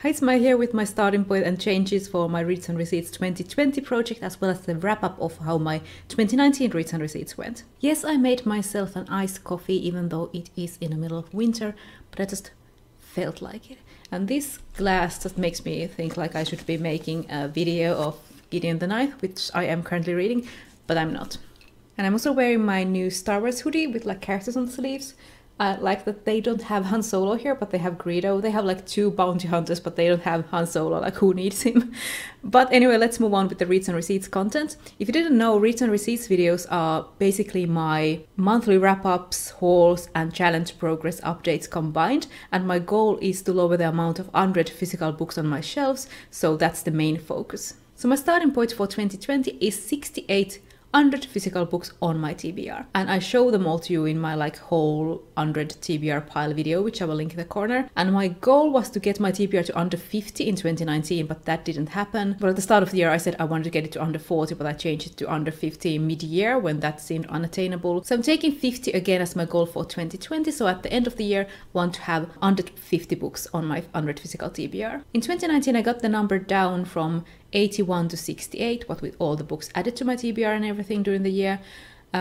Hi, it's Mai here with my starting point and changes for my Reads and Receipts 2020 project, as well as the wrap up of how my 2019 Reads and Receipts went. Yes, I made myself an iced coffee even though it is in the middle of winter, but I just felt like it. And this glass just makes me think like I should be making a video of Gideon the Ninth, which I am currently reading, but I'm not. And I'm also wearing my new Star Wars hoodie with like characters on the sleeves. I like that they don't have Han Solo here, but they have Greedo. They have like 2 bounty hunters, but they don't have Han Solo, like who needs him? But anyway, let's move on with the Reads and Receipts content. If you didn't know, Reads and Receipts videos are basically my monthly wrap-ups, hauls, and challenge progress updates combined. And my goal is to lower the amount of unread physical books on my shelves, so that's the main focus. So my starting point for 2020 is 68 unread physical books on my TBR, and I show them all to you in my like whole unread TBR pile video, which I will link in the corner. And my goal was to get my TBR to under 50 in 2019, but that didn't happen. But at the start of the year I said I wanted to get it to under 40, but I changed it to under 50 mid-year when that seemed unattainable. So I'm taking 50 again as my goal for 2020, so at the end of the year I want to have under 50 books on my unread physical TBR. In 2019 I got the number down from 81 to 68, what with all the books added to my TBR and everything during the year.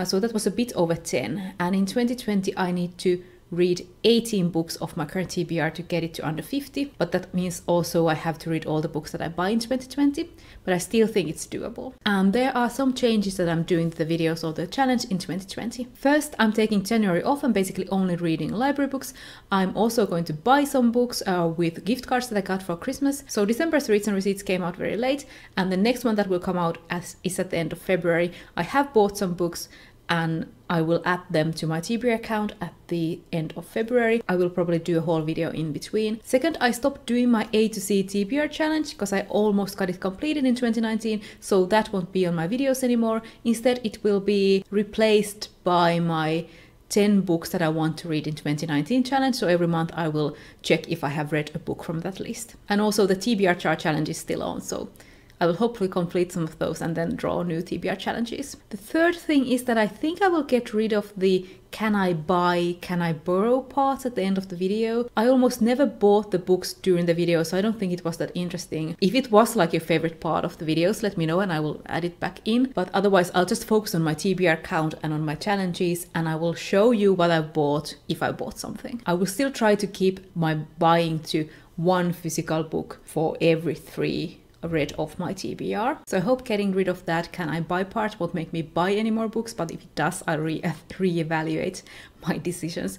So that was a bit over 10. And in 2020 I need to read 18 books of my current TBR to get it to under 50, but that means also I have to read all the books that I buy in 2020, but I still think it's doable. And there are some changes that I'm doing to the videos or the challenge in 2020. First, I'm taking January off and basically only reading library books. I'm also going to buy some books with gift cards that I got for Christmas. So December's Reads and Receipts came out very late, and the next one that will come out is at the end of February. I have bought some books and I will add them to my TBR account at the end of February. I will probably do a whole video in between. Second, I stopped doing my A to C TBR challenge because I almost got it completed in 2019, so that won't be on my videos anymore. Instead, it will be replaced by my 10 books that I want to read in 2019 challenge. So every month I will check if I have read a book from that list. And also the TBR chart challenge is still on, so I will hopefully complete some of those and then draw new TBR challenges. The third thing is that I think I will get rid of the can I buy, can I borrow parts at the end of the video. I almost never bought the books during the video, so I don't think it was that interesting. If it was like your favorite part of the videos, let me know and I will add it back in. But otherwise, I'll just focus on my TBR count and on my challenges, and I will show you what I bought if I bought something. I will still try to keep my buying to 1 physical book for every 3 read of my TBR. So I hope getting rid of that can I buy part won't make me buy any more books, but if it does, I'll reevaluate my decisions.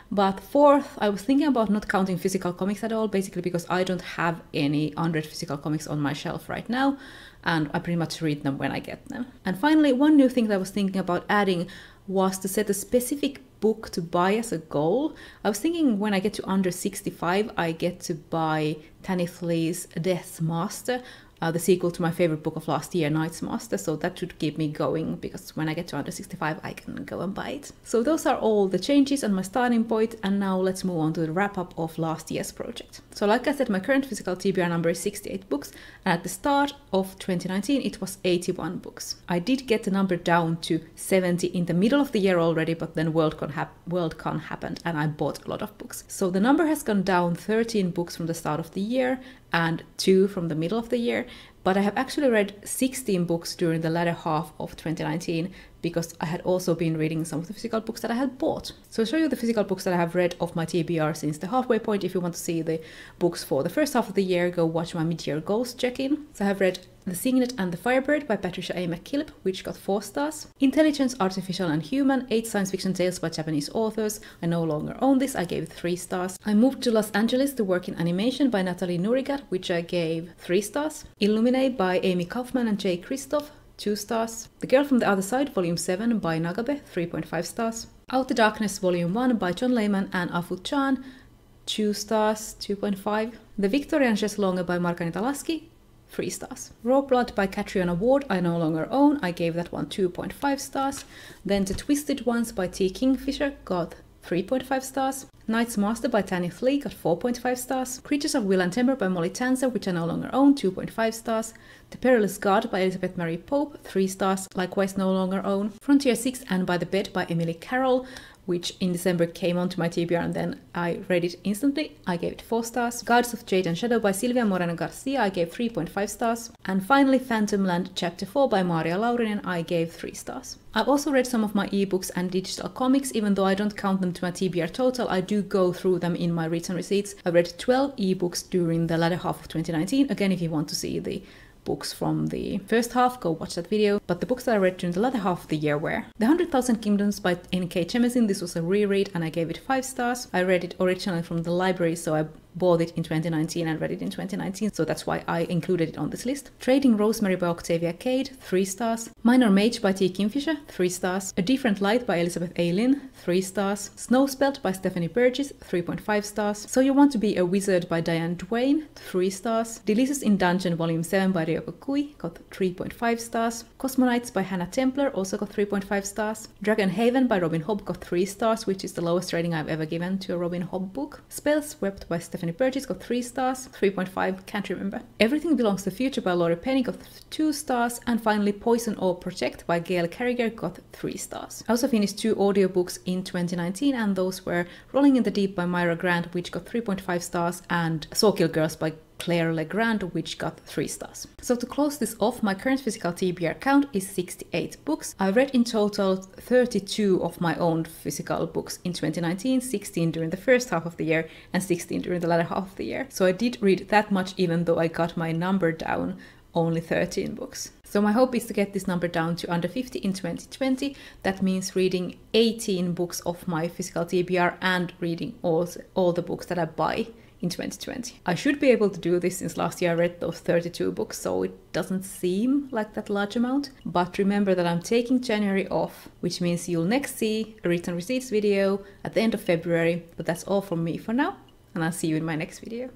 But fourth, I was thinking about not counting physical comics at all, basically because I don't have any unread physical comics on my shelf right now, and I pretty much read them when I get them. And finally, one new thing that I was thinking about adding was to set a specific book to buy as a goal. I was thinking when I get to under 65, I get to buy Tanith Lee's Death's Master, the sequel to my favorite book of last year, Night's Master, so that should keep me going because when I get to under 65 I can go and buy it. So those are all the changes and my starting point, and now let's move on to the wrap up of last year's project. So like I said, my current physical TBR number is 68 books, and at the start of 2019 it was 81 books. I did get the number down to 70 in the middle of the year already, but then Worldcon happened and I bought a lot of books. So the number has gone down 13 books from the start of the year and 2 from the middle of the year, but I have actually read 16 books during the latter half of 2019 because I had also been reading some of the physical books that I had bought. So I'll show you the physical books that I have read of my TBR since the halfway point. If you want to see the books for the first half of the year, go watch my mid-year goals check-in. So I have read The Signet and the Firebird by Patricia A. McKillip, which got 4 stars. Intelligence, Artificial and Human, 8 science fiction tales by Japanese authors. I no longer own this, I gave it 3 stars. I moved to Los Angeles to work in animation by Natalie Nourigat, which I gave 3 stars. Illuminate by Amy Kaufman and Jay Kristoff, 2 stars. The Girl from the Other Side, Volume 7 by Nagabe, 3.5 stars. Out the Darkness, Volume 1 by John Layman and Afu Chan, 2 stars, 2.5. The Victorian Chaiselongue by Margarita Lasky, 3 stars. Raw Blood by Catriona Ward, I no longer own, I gave that one 2.5 stars. Then The Twisted Ones by T. Kingfisher got 3.5 stars. Knight's Master by Tanya Flee got 4.5 stars. Creatures of Will and Temper by Molly Tanzer, which I no longer own, 2.5 stars. The Perilous God by Elizabeth Mary Pope, 3 stars, likewise no longer own. Frontier 6 and By the Bed by Emily Carroll, which in December came onto my TBR and then I read it instantly. I gave it 4 stars. Gods of Jade and Shadow by Silvia Moreno Garcia, I gave 3.5 stars. And finally Phantom Land Chapter 4 by Maria Laurinen, I gave 3 stars. I've also read some of my ebooks and digital comics. Even though I don't count them to my TBR total, I do go through them in my reads and receipts. I read 12 ebooks during the latter half of 2019. Again, if you want to see the books from the first half, go watch that video. But the books that I read during the latter half of the year were The 100,000 Kingdoms by N.K. Jemisin. This was a reread and I gave it 5 stars. I read it originally from the library, so I bought it in 2019 and read it in 2019, so that's why I included it on this list. Trading Rosemary by Octavia Cade, 3 stars. Minor Mage by T. Kingfisher, 3 stars. A Different Light by Elizabeth A. Lynn, 3 stars. Snowspelt by Stephanie Burgess, 3.5 stars. So You Want to Be a Wizard by Diane Duane, 3 stars. Delicious in Dungeon Volume 7 by Ryoko Kui, got 3.5 stars. Cosmonites by Hannah Templer, also got 3.5 stars. Dragon Haven by Robin Hobb got 3 stars, which is the lowest rating I've ever given to a Robin Hobb book. Spellswept by Stephanie Burgess got 3 stars, 3.5, can't remember. Everything Belongs to the Future by Laurie Penny got 2 stars, and finally Poison or Project by Gail Carriger got 3 stars. I also finished 2 audiobooks in 2019, and those were Rolling in the Deep by Myra Grant, which got 3.5 stars, and Sawkill Girls by Claire Legrand, which got 3 stars. So to close this off, my current physical TBR count is 68 books. I read in total 32 of my own physical books in 2019, 16 during the first half of the year and 16 during the latter half of the year. So I did read that much, even though I got my number down only 13 books. So my hope is to get this number down to under 50 in 2020. That means reading 18 books of my physical TBR and reading all the books that I buy in 2020. I should be able to do this since last year I read those 32 books, so it doesn't seem like that large amount. But remember that I'm taking January off, which means you'll next see a return receipts video at the end of February. But that's all from me for now, and I'll see you in my next video.